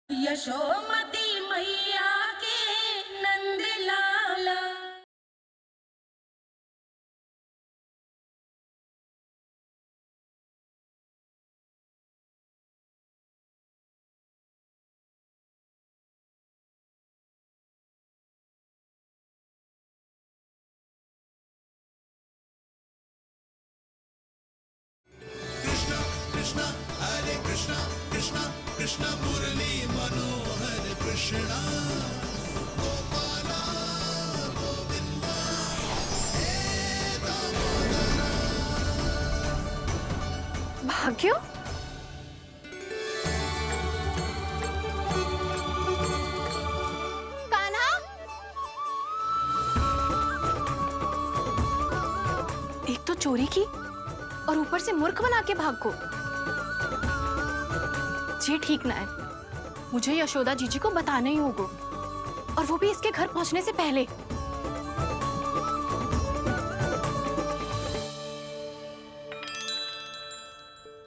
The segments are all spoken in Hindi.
यशोमती मैया के नंद लाला। कृष्णा कृष्णा हरे कृष्णा कृष्णा कृष्णा मुरली मनोहर कृष्णा गोपाला गोविंदा हे दामोदरा। भाग्य, कान्हा, एक तो चोरी की और ऊपर से मूर्ख बना के भाग को। ये ठीक ना है। मुझे यशोदा जीजी को बताना ही होगा, और वो भी इसके घर पहुंचने से पहले।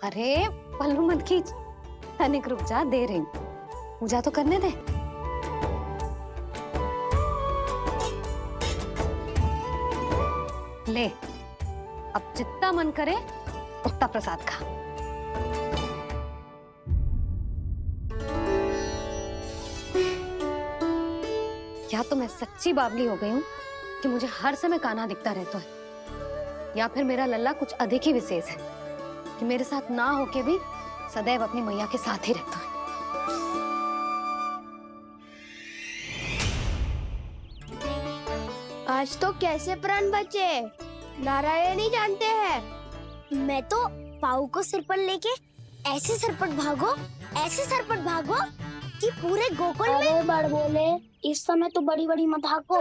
अरे पल्लू मत खींच, तनिक रुक जा, दे रही हूँ, पूजा तो करने दे। ले, अब जितना मन करे उतना प्रसाद खा। या तो मैं सच्ची बावली हो गई हूँ कि मुझे हर समय कान्हा दिखता रहता है, या फिर मेरा लल्ला कुछ अधिक ही विशेष है कि मेरे साथ ना होके भी सदैव अपनी मैया के साथ ही रहता है। आज तो कैसे प्राण बचे, नारायण ही जानते हैं। मैं तो पाऊ को सिर पर लेके ऐसे सरपट भागो कि पूरे गोकुल में बड़ बोले। इस समय तो बड़ी बड़ी मत हाको,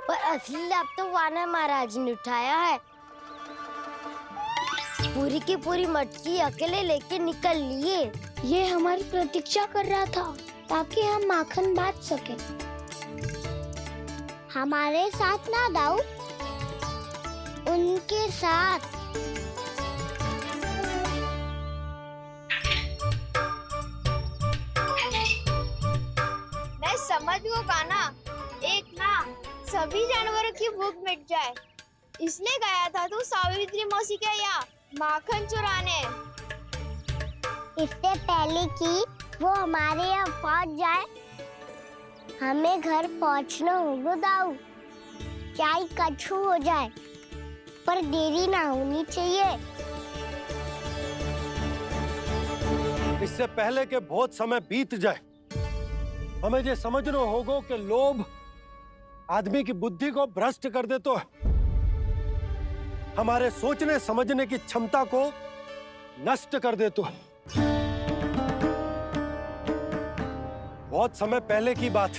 पर असली लाभ तो वानर महाराज ने उठाया है। पूरी की पूरी मटकी अकेले लेके निकल लिए। ये हमारी प्रतीक्षा कर रहा था ताकि हम माखन बांट सके। हमारे साथ ना दाऊ, उनके साथ। मैं समझ गो कान्हा, एक ना सभी जानवरों की भूख मिट जाए, इसलिए गया था तू सावित्री मौसी के यहाँ माखन चुराने। इससे पहले कि वो हमारे यहाँ पहुँच जाए, हमें घर पहुँचना होगा दाऊ, चाहे कछु हो जाए, पर देरी ना होनी चाहिए। इससे पहले के बहुत समय बीत जाए, हमें ये समझना होगा कि लोभ आदमी की बुद्धि को भ्रष्ट कर दे, तो हमारे सोचने समझने की क्षमता को नष्ट कर दे। तो बहुत समय पहले की बात,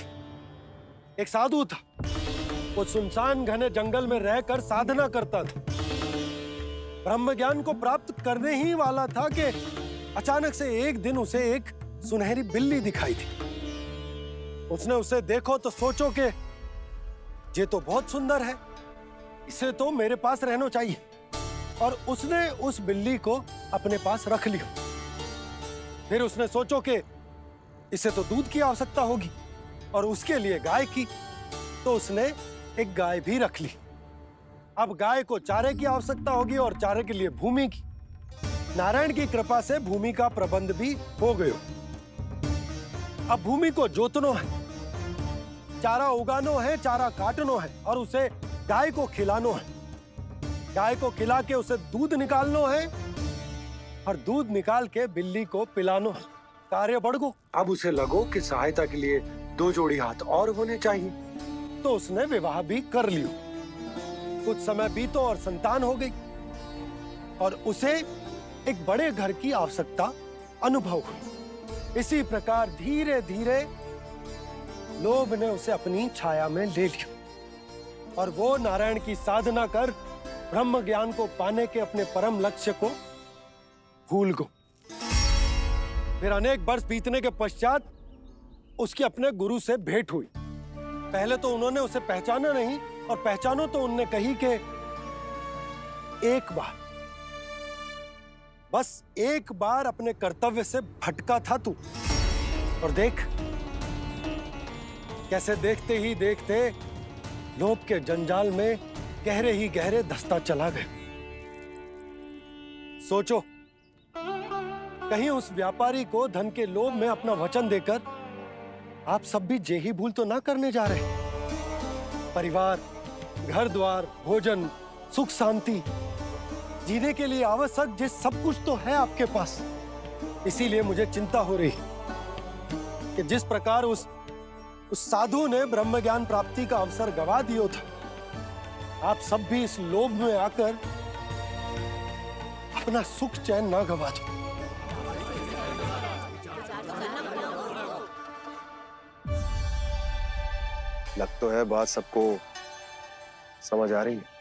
एक साधु था। वो सुनसान घने जंगल में रहकर साधना करता था। ब्रह्म ज्ञान को प्राप्त करने ही वाला था कि अचानक से एक दिन उसे एक सुनहरी बिल्ली दिखाई थी। उसने उसे देखो तो सोचो कि ये तो बहुत सुंदर है, इसे तो मेरे पास रहना चाहिए, और उसने उस बिल्ली को अपने पास रख लिया। फिर उसने सोचो कि इसे तो दूध की आवश्यकता होगी और उसके लिए गाय की, तो उसने एक गाय भी रख ली। अब गाय को चारे की आवश्यकता होगी और चारे के लिए भूमि की। नारायण की कृपा से भूमि का प्रबंध भी हो गयो। अब भूमि को जोतनो है, चारा उगानो है, चारा काटनो है, और उसे गाय को खिलानो है। गाय को खिला के उसे दूध निकालनो है, और दूध निकाल के बिल्ली को पिलानो है। कार्य बढ़ गो। अब उसे लगो कि सहायता के लिए दो जोड़ी हाथ और होने चाहिए, तो उसने विवाह भी कर लियो। कुछ समय बीतो और संतान हो गई, और उसे एक बड़े घर की आवश्यकता अनुभव हुई। इसी प्रकार धीरे धीरे लोभ ने उसे अपनी छाया में ले लिया, और वो नारायण की साधना कर ब्रह्म ज्ञान को पाने के अपने परम लक्ष्य को भूल गो। फिर अनेक वर्ष बीतने के पश्चात उसकी अपने गुरु से भेंट हुई। पहले तो उन्होंने उसे पहचाना नहीं, और पहचानो तो उनने कही कि एक बार, बस एक बार अपने कर्तव्य से भटका था तू, और देख कैसे देखते ही देखते लोभ के जंजाल में गहरे ही गहरे धंसता चला गया। सोचो, कहीं उस व्यापारी को धन के लोभ में अपना वचन देकर आप सब भी जे ही भूल तो ना करने जा रहे। परिवार, घर द्वार, भोजन, सुख शांति, जीने के लिए आवश्यक जिस सब कुछ तो है आपके पास। इसीलिए मुझे चिंता हो रही कि जिस प्रकार उस साधु ने ब्रह्म ज्ञान प्राप्ति का अवसर गवा दिया था, आप सब भी इस लोभ में आकर अपना सुख चैन ना गवा दो। लग तो है बात सबको समझ आ रही है।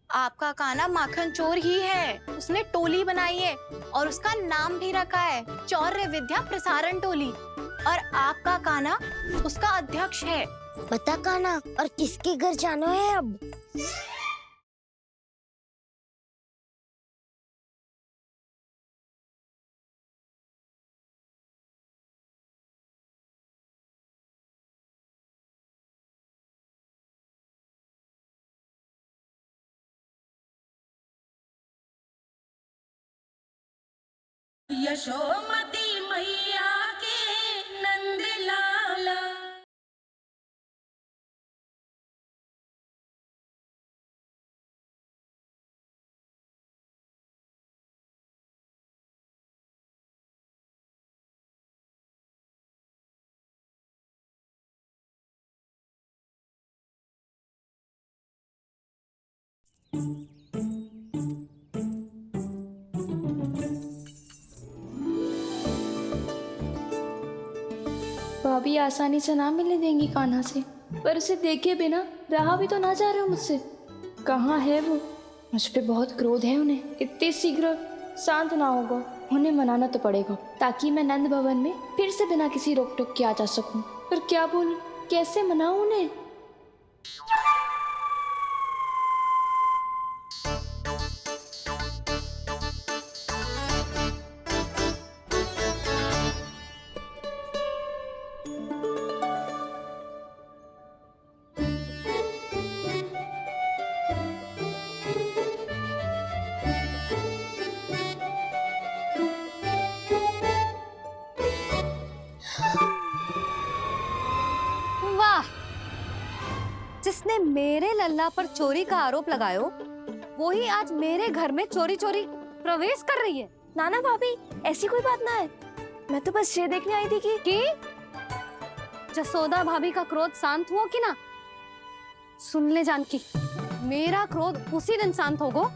आपका कान्हा माखन चोर ही है। उसने टोली बनाई है और उसका नाम भी रखा है चौर्य विद्या प्रसारण टोली, और आपका कान्हा उसका अध्यक्ष है। बता कान्हा, और किसके घर जाना है अब? यशोमती मैया के नंद लाला। भाभी आसानी से ना मिलने देंगी कान्हा से, पर उसे देखे बिना रहा भी तो ना जा रहे हो मुझसे। कहाँ है वो? मुझ पे बहुत क्रोध है उन्हें। इतने शीघ्र शांत ना होगा, उन्हें मनाना तो पड़ेगा ताकि मैं नंद भवन में फिर से बिना किसी रोक टोक के आ जा सकूं। पर क्या बोलूं, कैसे मनाऊं उन्हें? जिसने मेरे लल्ला पर चोरी का आरोप लगायो, वो ही आज मेरे घर में चोरी चोरी प्रवेश कर रही है। नाना भाभी, ऐसी कोई बात ना है। मैं तो बस ये देखने आई थी कि जसोदा भाभी का क्रोध शांत हुआ कि ना? सुन ले जानकी, मेरा क्रोध उसी दिन शांत होगा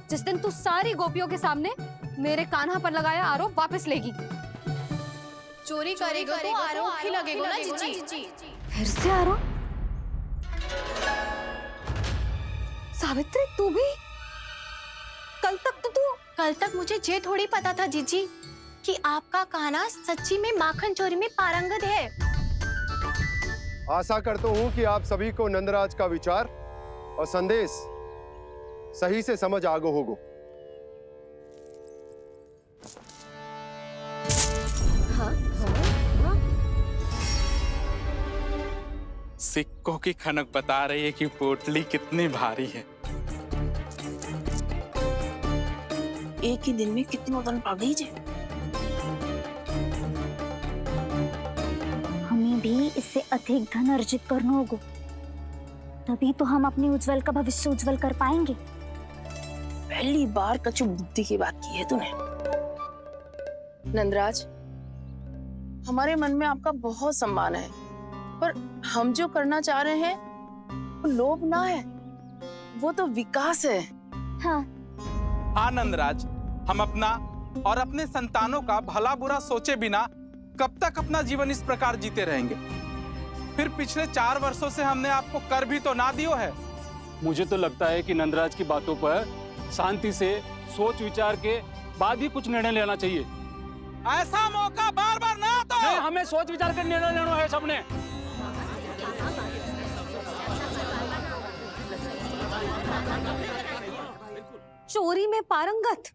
जिस दिन तू सारी गोपियों के सामने मेरे कान्हा पर लगाया आरोप वापस लेगी। चोरी करेगा तो आरोप ही लगेगा ना जीजी। फिर से आरोप? सावित्री, तू भी? कल तक मुझे ये थोड़ी पता था जीजी कि आपका कान्हा सच्ची में माखन चोरी में पारंगत है। आशा करता हूं कि आप सभी को नंदराज का विचार और संदेश सही से समझ आगो होगो। सिक्कों की खनक बता रही है कि पोटली कितनी भारी है। एक ही दिन में कितनी धन पा गई जे। हमें भी इससे अधिक धन अर्जित करना होगा, तभी तो हम अपने उज्जवल का भविष्य उज्जवल कर पाएंगे। पहली बार कछु बुद्धि की बात की है तूने। नंदराज, हमारे मन में आपका बहुत सम्मान है, पर हम जो करना चाह रहे हैं वो लोभ ना है, वो तो विकास है। हाँ नंदराज, हम अपना और अपने संतानों का भला बुरा सोचे बिना कब तक अपना जीवन इस प्रकार जीते रहेंगे? फिर पिछले 4 वर्षों से हमने आपको कर भी तो ना दियो है। मुझे तो लगता है कि नंदराज की बातों पर शांति से सोच विचार के बाद ही कुछ निर्णय लेना चाहिए। ऐसा मौका बार बार ना आता। नहीं, हमें सोच विचार कर निर्णय लेना है सबने। चोरी में पारंगत?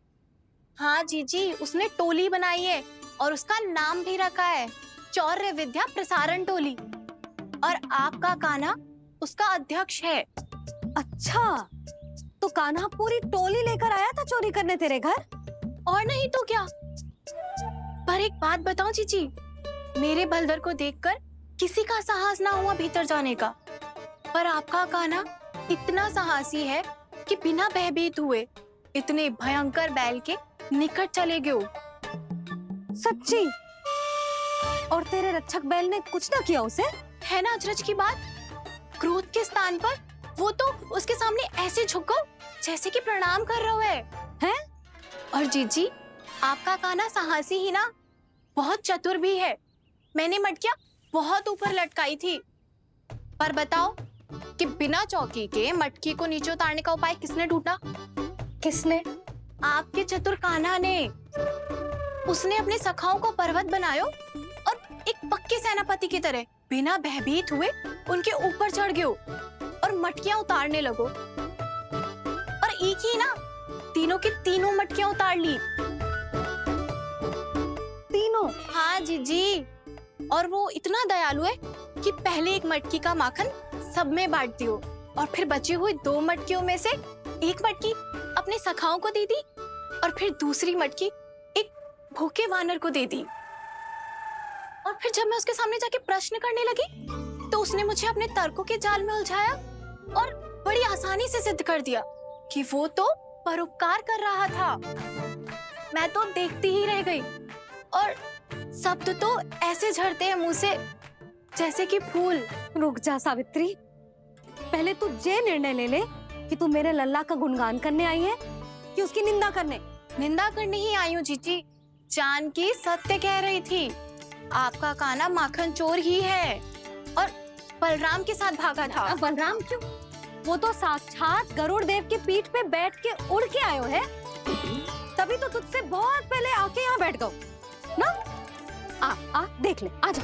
हाँ जीजी, उसने टोली बनाई है और उसका नाम भी रखा है चौर्य विद्या प्रसारण टोली। और आपका कान्हा उसका अध्यक्ष है। अच्छा, तो कान्हा पूरी टोली लेकर आया था चोरी करने तेरे घर? और नहीं तो क्या। पर एक बात बताऊं जीजी, मेरे बलदर को देखकर किसी का साहस ना हुआ भीतर जाने का, पर आपका कान्हा इतना साहसी है कि बिना भयभीत हुए इतने भयंकर बैल के निकट चले गए। सच्ची? और तेरे रक्षक बैल ने कुछ ना किया उसे? है ना अचरज की बात। क्रोध के स्थान पर वो तो उसके सामने ऐसे झुको जैसे कि प्रणाम कर रहा है? और जीजी, आपका कान्हा साहसी ही ना, बहुत चतुर भी है। मैंने मटकियां बहुत ऊपर लटकाई थी, पर बताओ कि बिना चौकी के मटकी को नीचे उतारने का उपाय किसने ढूंढा? किसने? आपके चतुर कान्हा ने। उसने अपने सखाओं को पर्वत बनायो और एक पक्के सेनापति की तरह बिना भयभीत हुए उनके ऊपर चढ़ गयो और मटकियां उतारने लगो। और एक ही ना, तीनों की तीनों मटकियां उतार ली। तीनों? हाँ जीजी। और वो इतना दयालु है कि पहले एक मटकी का माखन सब में बांट दियो और फिर बची हुई 2 मटकियों में से एक मटकी अपने सखाओं को दे दी और फिर दूसरी मटकी एक भूखे वानर को दे दी। और फिर जब मैं उसके सामने जाके प्रश्न करने लगी तो उसने मुझे अपने तर्कों के जाल में उलझाया और बड़ी आसानी से सिद्ध कर दिया कि वो तो परोपकार कर रहा था। मैं तो देखती ही रह गई और शब्द तो ऐसे झड़ते हैं मुंह से जैसे कि फूल। रुक जा सावित्री, पहले तू ये निर्णय ले ले कि तू मेरे लल्ला का गुणगान करने आई है कि उसकी निंदा करने? निंदा करने ही आई हूँ जीजी। जानकी सत्य कह रही थी, आपका कान्हा माखन चोर ही है और बलराम के साथ भागा था। बलराम क्यों? वो तो साक्षात गरुड़ देव की पीठ पे बैठ के उड़ के आयो है, तभी तो तुझसे बहुत पहले आके यहाँ बैठ गओ ना। आ देख ले, आ जा।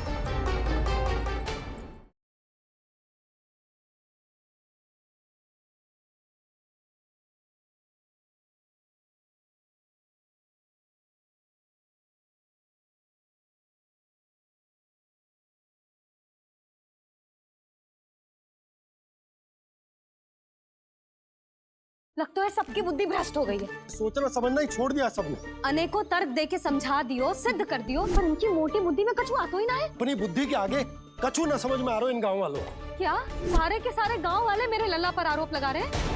लगता है सबकी बुद्धि भ्रष्ट हो गई है। सोचना समझना ही छोड़ दिया सबने। अनेकों तर्क दे के समझा दियो, सिद्ध कर दियो, पर इनकी मोटी बुद्धि में कछु आता ही ना है। अपनी बुद्धि के आगे कछु न समझ में आ रहा इन गाँव वालों। क्या सारे के सारे गांव वाले मेरे लल्ला पर आरोप लगा रहे हैं?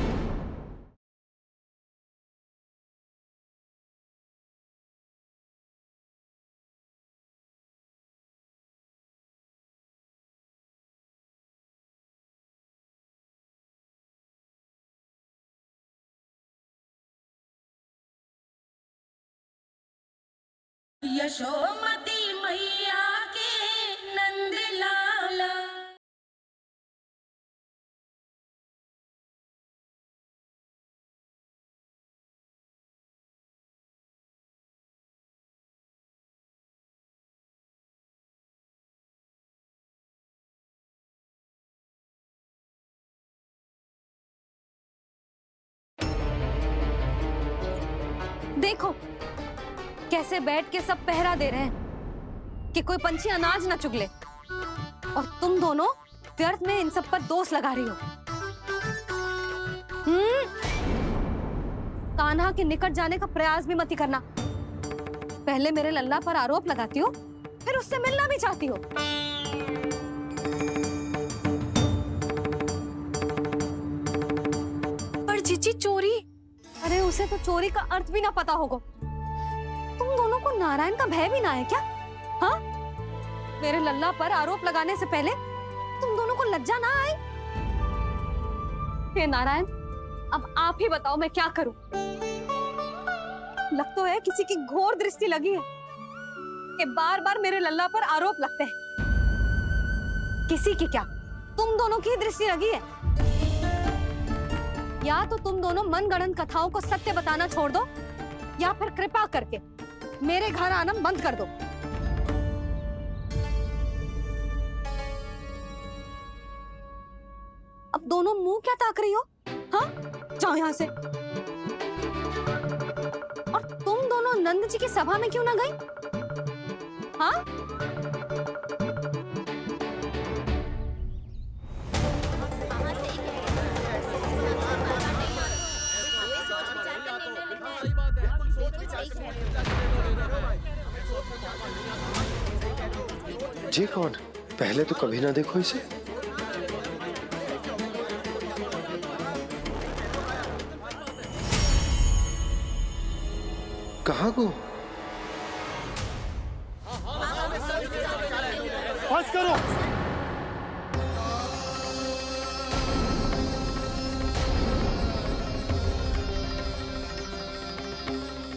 यशोमती मैया के नंद लाला। देखो कैसे बैठ के सब पहरा दे रहे हैं कि कोई पंछी अनाज ना चुगले, और तुम दोनों व्यर्थ में इन सब पर दोष लगा रही हो। कान्हा के निकट जाने का प्रयास भी मत ही करना। पहले मेरे लल्ला पर आरोप लगाती हो, फिर उससे मिलना भी चाहती हो। पर जीजी चोरी? अरे उसे तो चोरी का अर्थ भी ना पता होगा। तुम दोनों को नारायण का भय भी ना है क्या? हाँ, मेरे लल्ला पर आरोप लगाने से पहले तुम दोनों को लज्जा ना आई? हे नारायण, अब आप ही बताओ मैं क्या करूं? लग तो है किसी की घोर दृष्टि लगी है कि बार बार मेरे लल्ला पर आरोप लगते हैं। किसी की क्या, तुम दोनों की दृष्टि लगी है। या तो तुम दोनों मनगढ़ंत कथाओं को सत्य बताना छोड़ दो, या फिर कृपा करके मेरे घर आना बंद कर दो। अब दोनों मुंह क्या ताक रही हो? हाँ, जाओ यहां से। और तुम दोनों नंद जी की सभा में क्यों ना गई? हाँ? जी कौन? पहले तो कभी ना देखो इसे। कहाँ को? बस करो।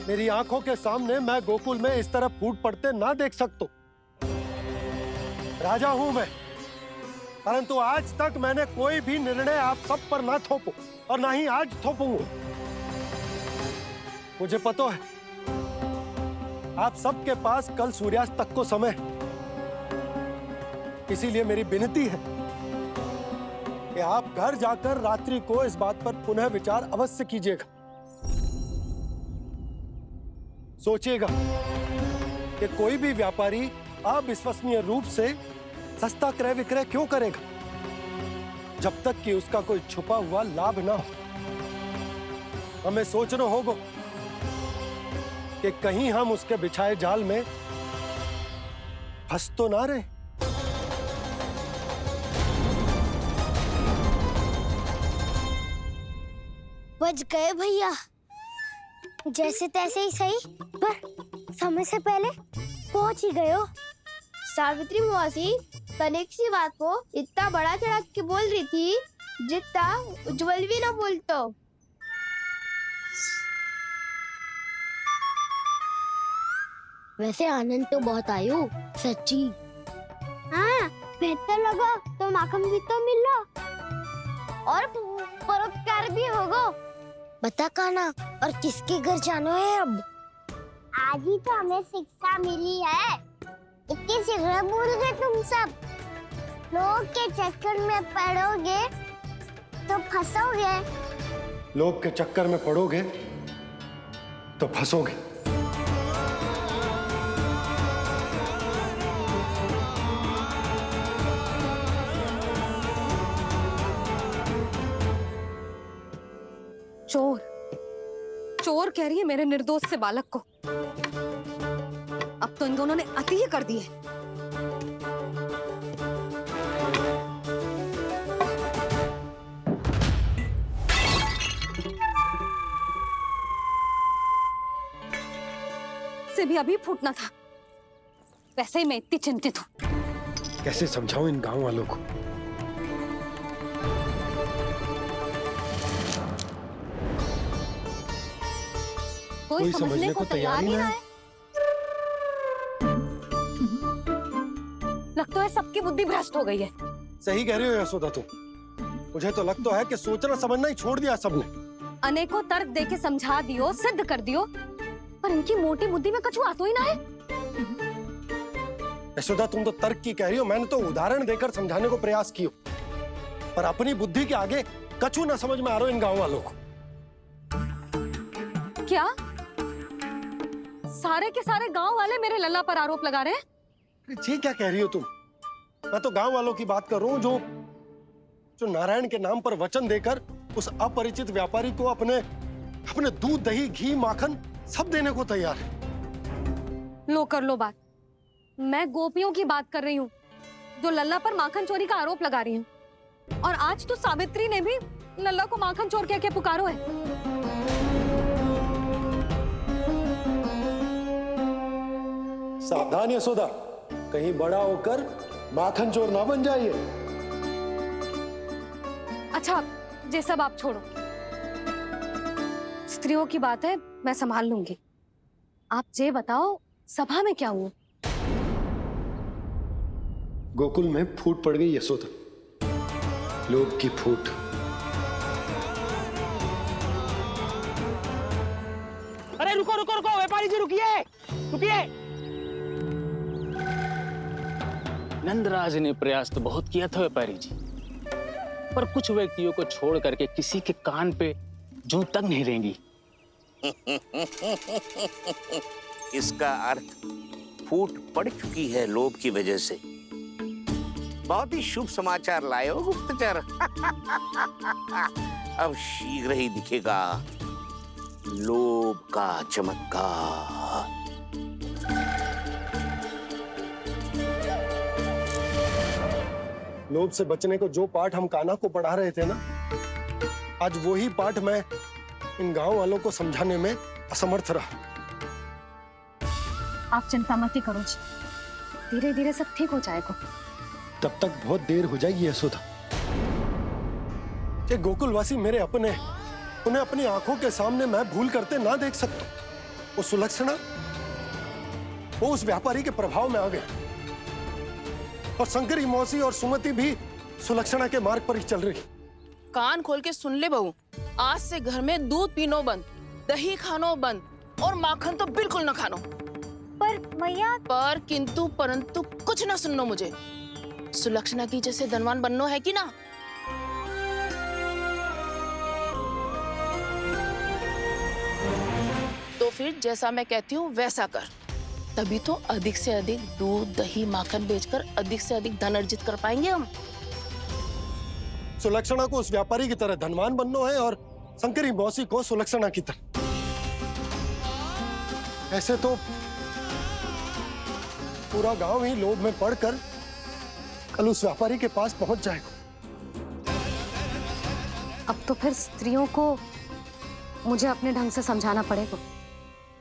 मेरी आंखों के सामने मैं गोकुल में इस तरह फूट पड़ते ना देख सकता। राजा हूं मैं, परंतु आज तक मैंने कोई भी निर्णय आप सब पर ना थोपो और ना ही आज थोपूंगा। मुझे पता है आप सबके पास कल सूर्यास्त तक को समय, इसीलिए मेरी विनती है कि आप घर जाकर रात्रि को इस बात पर पुनः विचार अवश्य कीजिएगा। सोचिएगा कि कोई भी व्यापारी अविश्वसनीय रूप से सस्ता क्रय विक्रय क्यों करेगा जब तक कि उसका कोई छुपा हुआ लाभ ना हो। हमें सोचना होगा कि कहीं हम उसके बिछाए जाल में फंस तो ना रहे। बच गए भैया, जैसे तैसे ही सही, पर समय से पहले पहुंच ही गए हो। सावित्री मौसी तनिक सी बात को इतना बड़ा चढ़ा के बोल रही थी जितना उज्जवल भी ना बोलतो। वैसे आनंद तो बहुत आयो, सच्ची। हाँ, बेहतर लगा तो माखन भी तो मिला और परोपकार भी होगा। बता काना, और किसके घर जाना है अब? आज ही तो हमें शिक्षा मिली है, इतनी शीघ्र भूल गए तुम सब। लोग के चक्कर में पड़ोगे तो फंसोगे। लोग के चक्कर में पड़ोगे तो फंसोगे। चोर, चोर कह रही है मेरे निर्दोष से बालक को। अब तो इन दोनों ने अति ही कर दी है। से भी अभी फूटना था। वैसे ही मैं इतनी चिंतित हूं। कैसे समझाऊं इन गांव वालों को? कोई समझने को तैयार ही ना है। लगता है सबकी बुद्धि भ्रष्ट हो गई है। सही कह रही हो यशोदा तुम। मुझे तो लगता है कि सोचना समझना ही छोड़ दिया सबने। अनेकों तर्क देके समझा दियो, सिद्ध कर दियो, पर इनकी मोटी बुद्धि में कछु आता ही ना है। यशोदा तुम तो तर्क की कह रही हो, मैंने तो उदाहरण देकर समझाने को प्रयास किया, पर अपनी बुद्धि के आगे कछु ना समझ में आ रहा इन गांव वालों को। क्या सारे के सारे गांव वाले मेरे लल्ला पर आरोप लगा रहे हैं? जी क्या कह रही हो तुम? मैं तो गांव वालों की बात कर रहा हूँ जो नारायण के नाम पर वचन देकर उस अपरिचित व्यापारी को अपने दूध, दही, घी, माखन सब देने को तैयार है। लो कर लो बात। मैं गोपियों की बात कर रही हूँ जो लल्ला पर माखन चोरी का आरोप लगा रही हूँ। और आज तो सावित्री ने भी लल्ला को माखन चोर कह के पुकारो है। सावधान यशोदा, कहीं बड़ा होकर माखन चोर ना बन जाइए। अच्छा, ये सब आप छोड़ो। स्त्रियों की बात है, मैं संभाल लूंगी। आप ये बताओ, सभा में क्या हुआ? गोकुल में फूट पड़ गई यशोदा, लोभ की फूट। अरे रुको रुको रुको, व्यापारी जी रुकिए रुकिए। नंदराज ने प्रयास तो बहुत किया था व्यापारी जी, पर कुछ व्यक्तियों को छोड़ करके किसी के कान पे जूं तक नहीं रेंगी। इसका अर्थ फूट पड़ चुकी है लोभ की वजह से। बहुत ही शुभ समाचार लाए हो गुप्तचर। अब शीघ्र ही दिखेगा लोभ का चमत्कार। लोभ से बचने को जो पाठ हम कान्हा को पढ़ा रहे थे ना, आज वही पाठ मैं इन गांव वालों को समझाने में असमर्थ रहा। आप चिंता मत करो जी, धीरे धीरे सब ठीक हो जाएगा। तब तक बहुत देर हो जाएगी यशोदा। ये गोकुलवासी मेरे अपने, उन्हें अपनी आंखों के सामने मैं भूल करते ना देख सकता। वो सुलक्षणा, वो उस व्यापारी के प्रभाव में आ गए, और शंकरी मौसी और सुमति भी सुलक्षणा के मार्ग पर ही चल रही। कान खोल के सुन ले बहू, आज से घर में दूध पीनो बंद, दही खानो बंद, और माखन तो बिल्कुल न खानो। पर मैया, पर किंतु परंतु कुछ ना सुननो मुझे। सुलक्षणा की जैसे धनवान बननो है कि ना? तो फिर जैसा मैं कहती हूँ वैसा कर, तभी तो अधिक से अधिक दूध दही माखन बेचकर अधिक से अधिक धन अर्जित कर पाएंगे हम। सुलक्षणा को उस व्यापारी की तरह धनवान बनना है और शंकरी मौसी को सुलक्षणा की तरह। ऐसे तो पूरा गांव ही लोभ में पड़कर कल उस व्यापारी के पास पहुंच जाएगा। अब तो फिर स्त्रियों को मुझे अपने ढंग से समझाना पड़ेगा।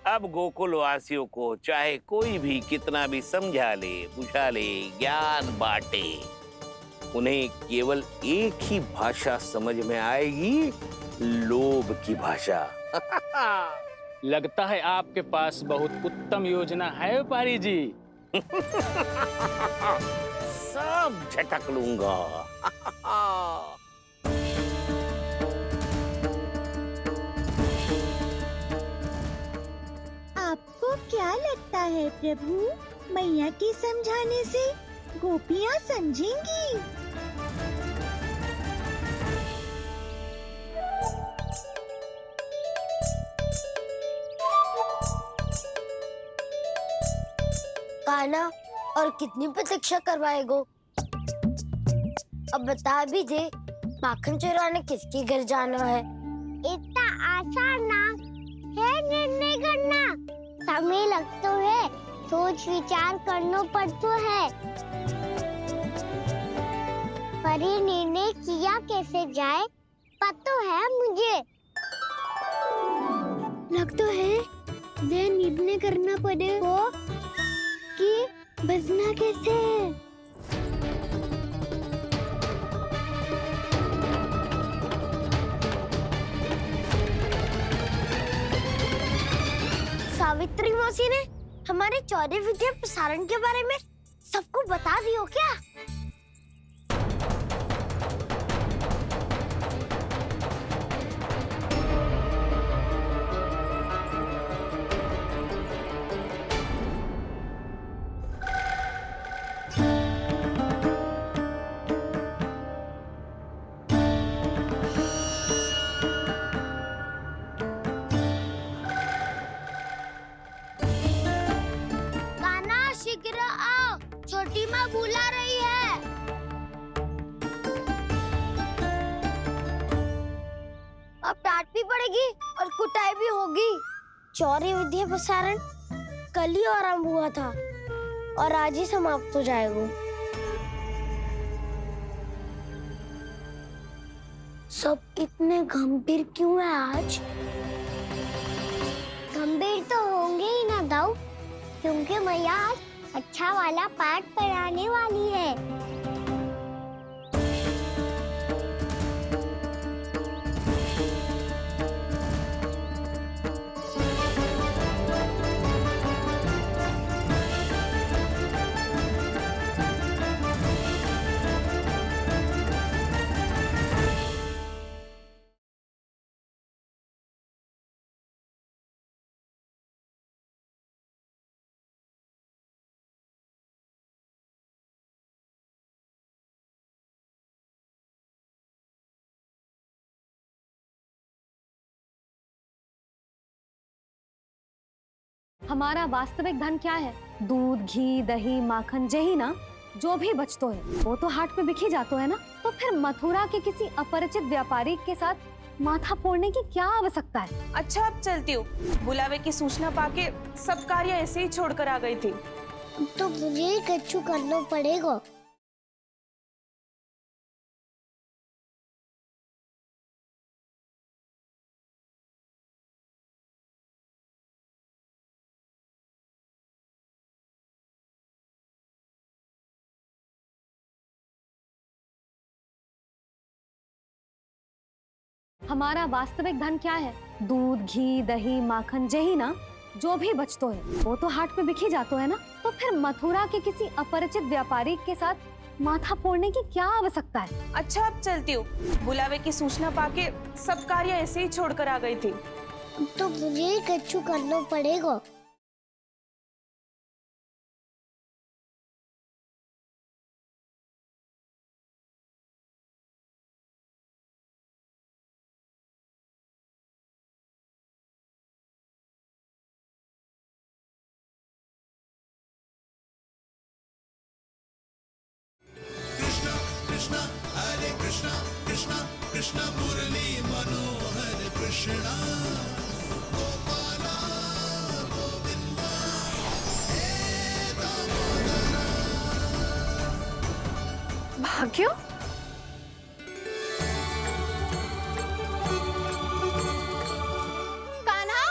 अब गोकुल वासियों को चाहे कोई भी कितना भी समझा ले, बुझा ले, ज्ञान बांटे, उन्हें केवल एक ही भाषा समझ में आएगी, लोभ की भाषा। लगता है आपके पास बहुत उत्तम योजना है व्यापारी जी। सब झटक लूंगा। आपको क्या लगता है प्रभु, मैया के समझाने से गोपियाँ समझेंगी? कान्हा, और कितनी प्रतीक्षा करवाएगो? अब बता भी दे, माखन चुराने किसके घर जाना है? इतना आसान ना है निर्णय करना, समय लगता है, सोच विचार करना पड़ता है। पर ये निर्णय किया कैसे जाए पता है मुझे। लगता है ये निर्णय करना पड़ेगा कि बचना कैसे है। सावित्री मौसी ने हमारे चौरे विद्या प्रसारण के बारे में सबको बता दियो क्या? शीघ्र आओ, छोटी माँ बुला रही है। अब डांट भी पड़ेगी और कुटाई भी होगी। चौरी विद्या प्रसारण कल ही आरंभ हुआ था और आज ही समाप्त हो जाएगा। सब इतने गंभीर क्यों है आज? गंभीर तो होंगे ही ना दाऊ, क्योंकि मैया आज अच्छा वाला पाठ पढ़ाने वाली है। हमारा वास्तविक धन क्या है? दूध, घी, दही, माखन जही ना जो भी बचतो है वो तो हाट पे बिखी जातो है ना। तो फिर मथुरा के किसी अपरिचित व्यापारी के साथ माथा फोड़ने की क्या आवश्यकता है? अच्छा अब चलती हूँ। बुलावे की सूचना पाके सब कार्य ऐसे ही छोड़कर आ गई थी। तो मुझे ही कच्चू करना पड़ेगा। हमारा वास्तविक धन क्या है? दूध, घी, दही, माखन जही ना जो भी बचतो है वो तो हाट पे बिखी जातो है ना। तो फिर मथुरा के किसी अपरिचित व्यापारी के साथ माथा फोड़ने की क्या आवश्यकता है? अच्छा अब चलती हूँ। बुलावे की सूचना पाके सब कार्य ऐसे ही छोड़कर आ गई थी। तो मुझे ही कच्चू करना पड़ेगा। कृष्णा कृष्णा हरे कृष्णा कृष्णा कृष्णा मुरली मनोहर कृष्णा गोपाला गोविंदा हे दामोदरा। भाग्यो, कान्हा,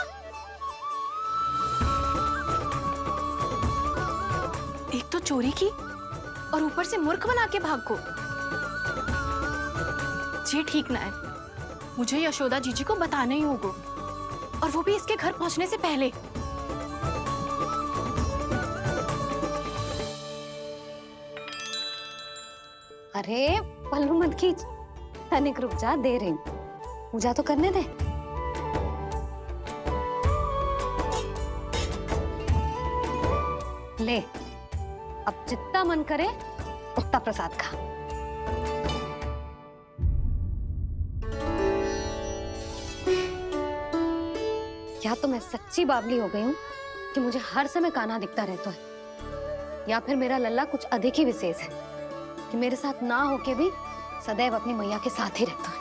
एक तो चोरी की और ऊपर से मूर्ख बना के भाग को। ये ठीक ना है। मुझे यशोदा जीजी को बताना ही होगा, और वो भी इसके घर पहुंचने से पहले। अरे पल्लू मत खींच, तनिक रुक जा, दे रही हूँ। पूजा तो करने दे। ले, अब जितना मन करे उतना प्रसाद खा। या तो मैं सच्ची बावली हो गई हूँ कि मुझे हर समय कान्हा दिखता रहता है, या फिर मेरा लल्ला कुछ अधिक ही विशेष है कि मेरे साथ ना होके भी सदैव अपनी मैया के साथ ही रहता है।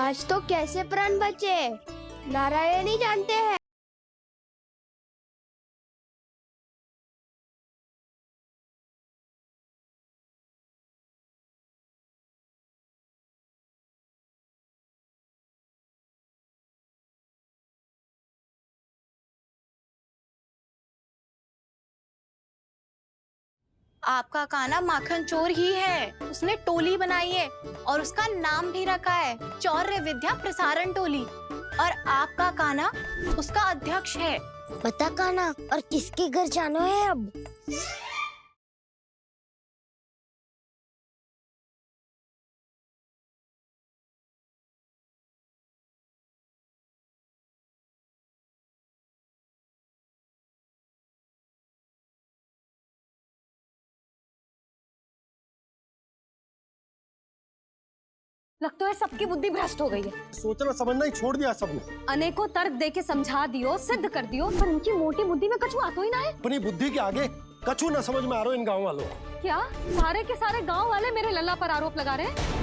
आज तो कैसे प्राण बचे नारायण ही जानते हैं। आपका कान्हा माखन चोर ही है। उसने टोली बनाई है और उसका नाम भी रखा है चौर्य विद्या प्रसारण टोली, और आपका कान्हा उसका अध्यक्ष है। बता कान्हा, और किसके घर जाना है अब? लगता है सबकी बुद्धि भ्रष्ट हो गई है। सोचना समझना ही छोड़ दिया सबने। अनेकों तर्क दे के समझा दियो, सिद्ध कर दियो, पर इनकी मोटी बुद्धि में कछु आतो ही ना है। अपनी बुद्धि के आगे कछु ना समझ में आ रहा इन गांव वालों को। क्या सारे के सारे गांव वाले मेरे लल्ला पर आरोप लगा रहे हैं?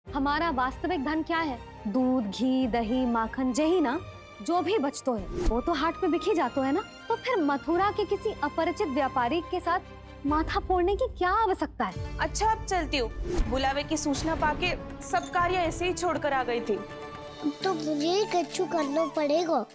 हमारा वास्तविक धन क्या है? दूध, घी, दही, माखन जही ना जो भी बचतो है वो तो हाट पे बिखी जातो है ना। तो फिर मथुरा के किसी अपरिचित व्यापारी के साथ माथा फोड़ने की क्या आवश्यकता है? अच्छा अब चलती हूँ। बुलावे की सूचना पाके सब कार्य ऐसे ही छोड़कर आ गई थी। तो मुझे ही कच्चू करना पड़ेगा।